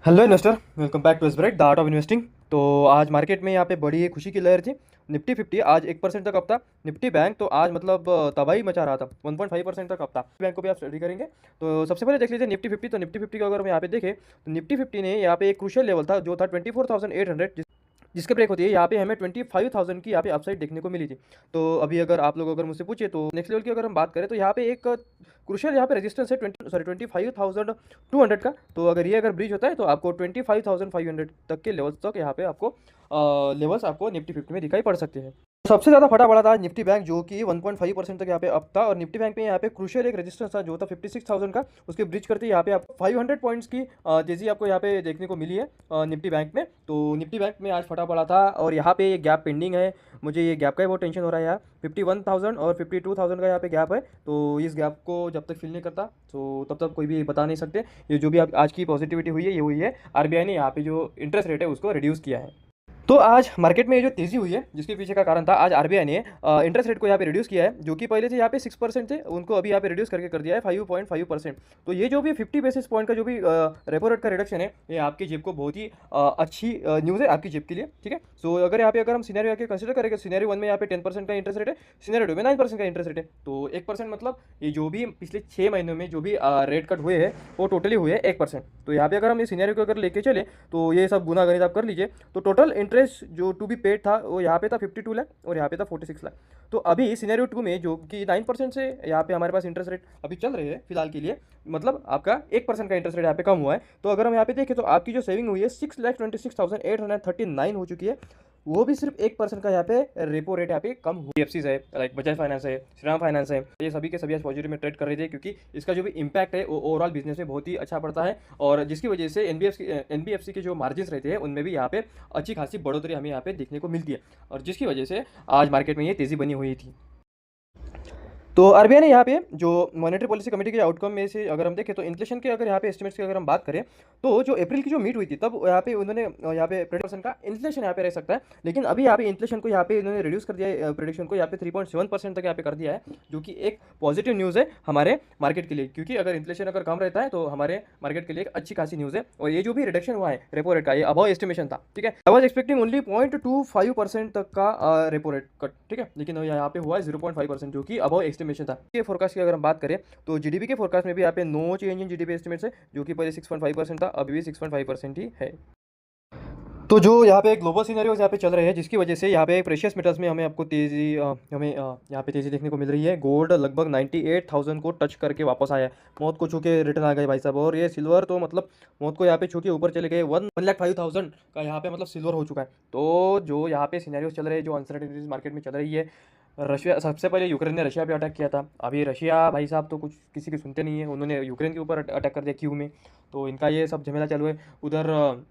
Hello investor, welcome back to एसब्राइट the art of investing. तो आज मार्केट में यहाँ पे बड़ी खुशी की लहर थी। निफ्टी 50 आज 1% तक अप था। निफ्टी बैंक तो आज मतलब तबाही मचा रहा था, 1.5% तक अप था। बैंक को भी आप स्टडी करेंगे तो सबसे पहले देख लीजिए निफ्टी 50। तो निफ्टी 50 का अगर हम यहाँ पे देखें तो निफ्टी 50 ने यहाँ पे एक क्रूशियल लेवल था जो था 24,800, जिसके ब्रेक होती है यहाँ पे हमें 25,000 की यहाँ पे अपसाइड देखने को मिली थी। तो अभी अगर मुझसे पूछे तो नेक्स्ट लेवल की अगर हम बात करें तो यहाँ पे एक क्रूशियल यहाँ पे रेजिस्टेंस है 25,200 का। तो अगर ब्रिज होता है तो आपको 25,500 तक के लेवल्स तक यहाँ पे आपको लेवल्स आपको निफ्टी 50 में दिखाई पड़ सकते हैं। सबसे ज़्यादा फटा पड़ा था निफ्टी बैंक जो कि 1.5% तक यहाँ पे अप था, और निफ्टी बैंक में यहाँ पे क्रूशियल एक रेजिस्टेंस था जो था 56,000 का। उसके ब्रिज करते यहाँ पे आपको 500 पॉइंट्स की तेजी आपको यहाँ पे देखने को मिली है निफ्टी बैंक में। तो निफ्टी बैंक में आज फटा पड़ा था और यहाँ पे ये गैप पेंडिंग है। मुझे ये गैप का ही बहुत टेंशन हो रहा है यार। 51,000 और 52,000 का यहाँ पे गैप है, तो इस गैप को जब तक फिल नहीं करता तो तब तक कोई भी बता नहीं सकते। ये जो भी आज की पॉजिटिविटी हुई है ये हुई है आरबीआई ने यहाँ पे जो इंटरेस्ट रेट है उसको रिड्यूस किया है। तो आज मार्केट में ये जो तेजी हुई है जिसके पीछे का कारण था, आज आरबीआई ने इंटरेस्ट रेट को यहाँ पे रिड्यूस किया है, जो कि पहले से यहाँ पे 6% थे उनको अभी यहाँ पे रिड्यूस करके कर दिया है 5.5%। तो ये जो भी 50 बेसिस पॉइंट का जो भी रेपो रेट का रिडक्शन है ये आपकी जेब को बहुत ही अच्छी न्यूज़ है आपकी जेब के लिए, ठीक है। सो अगर हम सिनेरियो आके कंसिडर करेंगे, सिनेरियो 1 में यहाँ पे 10% का इंटरेस्ट रेट है, सिनेरियो 2 में 9% का इंटरेस्ट रेट है। तो 1% मतलब ये जो भी पिछले 6 महीनों में जो भी रेट कट हुए हैं वो टोटली हुए हैं 1%। तो यहाँ पे अगर हम इस सिनेरियो को अगर लेके चले तो ये सब गुना गणित आप कर लीजिए, तो टोटल इंटरेस्ट जो टू बी पेड था वो यहाँ पे था 52 लाख और यहाँ पे था 46 लाख। तो अभी सिनेरियो 2 में जो कि 9% से यहाँ पे हमारे पास इंटरेस्ट रेट अभी चल रहे हैं फिलहाल के लिए, मतलब आपका 1% का इंटरेस्ट रेट यहाँ पे कम हुआ है। तो अगर हम यहाँ पे देखें तो आपकी जो सेविंग हुई है 6,26,839 हो चुकी है, वो भी सिर्फ 1% का यहाँ पे रेपो रेट यहाँ पे कम हुई। एफसीज है, लाइक बजाज फाइनेंस है, श्रीराम फाइनेंस है, ये सभी के सभी आज पॉजिटिव में ट्रेड कर रहे थे क्योंकि इसका जो भी इम्पैक्ट है वो ओवरऑल बिजनेस में बहुत ही अच्छा पड़ता है, और जिसकी वजह से एनबीएफसी के जो मार्जिन रहते हैं उनमें भी यहाँ पे अच्छी खासी बढ़ोतरी हमें यहाँ पे देखने को मिलती है, और जिसकी वजह से आज मार्केट में ये तेज़ी बनी हुई थी। तो आरबीआई ने यहाँ पे जो मॉनेटरी पॉलिसी कमेटी के आउटकम में से अगर हम देखें तो इन्फ्लेशन के यहाँ पे एस्टिमेट्स की अगर हम बात करें तो जो अप्रैल की जो मीट हुई थी तब यहाँ पे उन्होंने यहाँ पे 10% का इन्फ्लेशन यहाँ पे रह सकता है, लेकिन अभी यहाँ पे इन्फ्लेशन को यहाँ पे इन्होंने रिड्यूस कर दिया है, प्रेडिक्शन को यहाँ पे 3.7% तक यहाँ पे कर दिया है, जो कि एक पॉजिटिव न्यूज़ है हमारे मार्केट के लिए, क्योंकि अगर इन्फ्लेशन अगर कम रहता है तो हमारे मार्केट के लिए एक अच्छी खासी न्यूज़ है। और ये जो भी रिडक्शन हुआ है रेपो रेट का ये अबव एस्टिमेशन था, ठीक है। आई वॉज एक्सपेक्टिंग ओनली 0.25% तक का रेपो रेट कट, ठीक है, लेकिन यहाँ पे हुआ है 0.5% जो कि अबव एस्टिमेशन था। ये फोरकास्ट की अगर हम बात करें तो जीडीपी के फोरकास्ट में भी यहाँ पे no change in GDP estimates है, जो कि पहले 6.5% था, अभी भी 6.5% ही है। तो जो यहाँ पे ग्लोबल सिनेरियोज यहाँ पे चल रहे हैं जिसकी वजह से यहाँ पे प्रेशियस मेटल्स में हमें आपको तेज़ी यहाँ पे तेज़ी देखने को मिल रही है। गोल्ड लगभग 98,000 को टच करके वापस आया है, मौत को छू के रिटर्न आ गए भाई साहब। और ये सिल्वर तो मतलब मौत को यहाँ पे छू के ऊपर चले गए, 1,05,000 का यहाँ पे मतलब सिल्वर हो चुका है। तो जो यहाँ पे सिनेरियोज चल रहे हैं, जो अनसर्टेनिटीज मार्केट में चल रही है, रशिया सबसे पहले यूक्रेन ने रशिया पे अटैक किया था, अभी रशिया भाई साहब तो कुछ किसी की सुनते नहीं है, उन्होंने यूक्रेन के ऊपर अटैक कर दिया क्यू में। तो इनका ये सब झमेला चालू है। उधर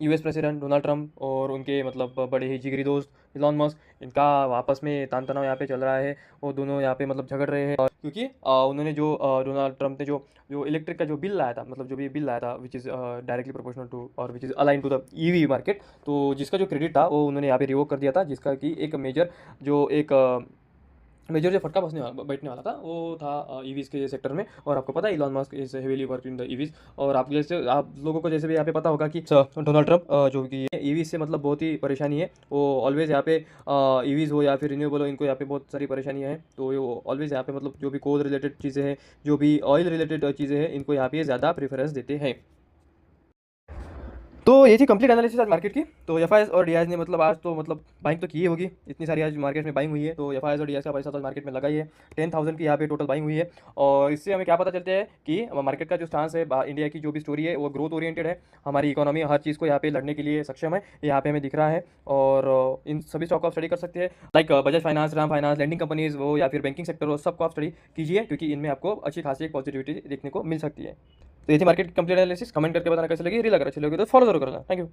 यूएस प्रेसिडेंट डोनाल्ड ट्रंप और उनके मतलब बड़े ही जिगरी दोस्त इलॉन मस्क, इनका आपस में तान तनाव यहाँ पे चल रहा है। वो दोनों यहाँ पे मतलब झगड़ रहे हैं, क्योंकि उन्होंने जो डोनाल्ड ट्रंप ने जो जो इलेक्ट्रिक का जो बिल लाया था, मतलब जो भी बिल लाया था which is directly proportional to और which is align to the EV market, तो जिसका जो क्रेडिट था वो उन्होंने यहाँ पे रिवोक कर दिया था, जिसका कि एक मेजर जो फटका बैठने वाला था वो था ईवीज के सेक्टर में। और आपको पता है Elon Musk is heavily work in the EVs, और आप लोगों को जैसे भी यहाँ पे पता होगा कि डोनाल्ड ट्रंप जो कि ईवीज से मतलब बहुत ही परेशानी है, वो ऑलवेज यहाँ पे ईवीज हो या फिर रिन्यूएबल हो, इनको यहाँ पे बहुत सारी परेशानियाँ हैं। तो वो ऑलवेज यहाँ पे मतलब जो भी कोल रिलेटेड चीज़ें हैं, जो भी ऑयल रिलेटेड चीज़ें हैं, इनको यहाँ पे ज़्यादा प्रेफरेंस देते हैं। तो ये थी कंप्लीट एनालिसिस आज मार्केट की। तो एफआईएस और डीआईएस ने मतलब आज तो मतलब बाइंग तो की होगी, इतनी सारी आज मार्केट में बाइंग हुई है, तो एफआईएस और डीआईएस का पैसा तो मार्केट में लगा ही है। 10,000 की यहाँ पे टोटल बाइंग हुई है, और इससे हमें क्या पता चलता है कि मार्केट का जो स्टांस है, इंडिया की जो भी स्टोरी है वो ग्रोथ ओरिएंटेड है। हमारी इकोनॉमी हर चीज़ को यहाँ पे लड़ने के लिए सक्षम है, यहाँ पे हमें दिख रहा है। और इन सभी स्टॉक को आप स्टडी कर सकते हैं, like Bajaj Finance, Ram Finance, lending companies वो या फिर बैंकिंग सेक्टर हो, सबको आप स्टडी कीजिए, क्योंकि इनमें आपको अच्छी खासी एक पॉजिटिविटी देखने को मिल सकती है। तो ये थी मार्केट कंप्लीट एनालिसिस। कमेंट करके बताना कैसे लगी, रील अगर अच्छी लगी तो फॉलो जरूर करना। Thank you.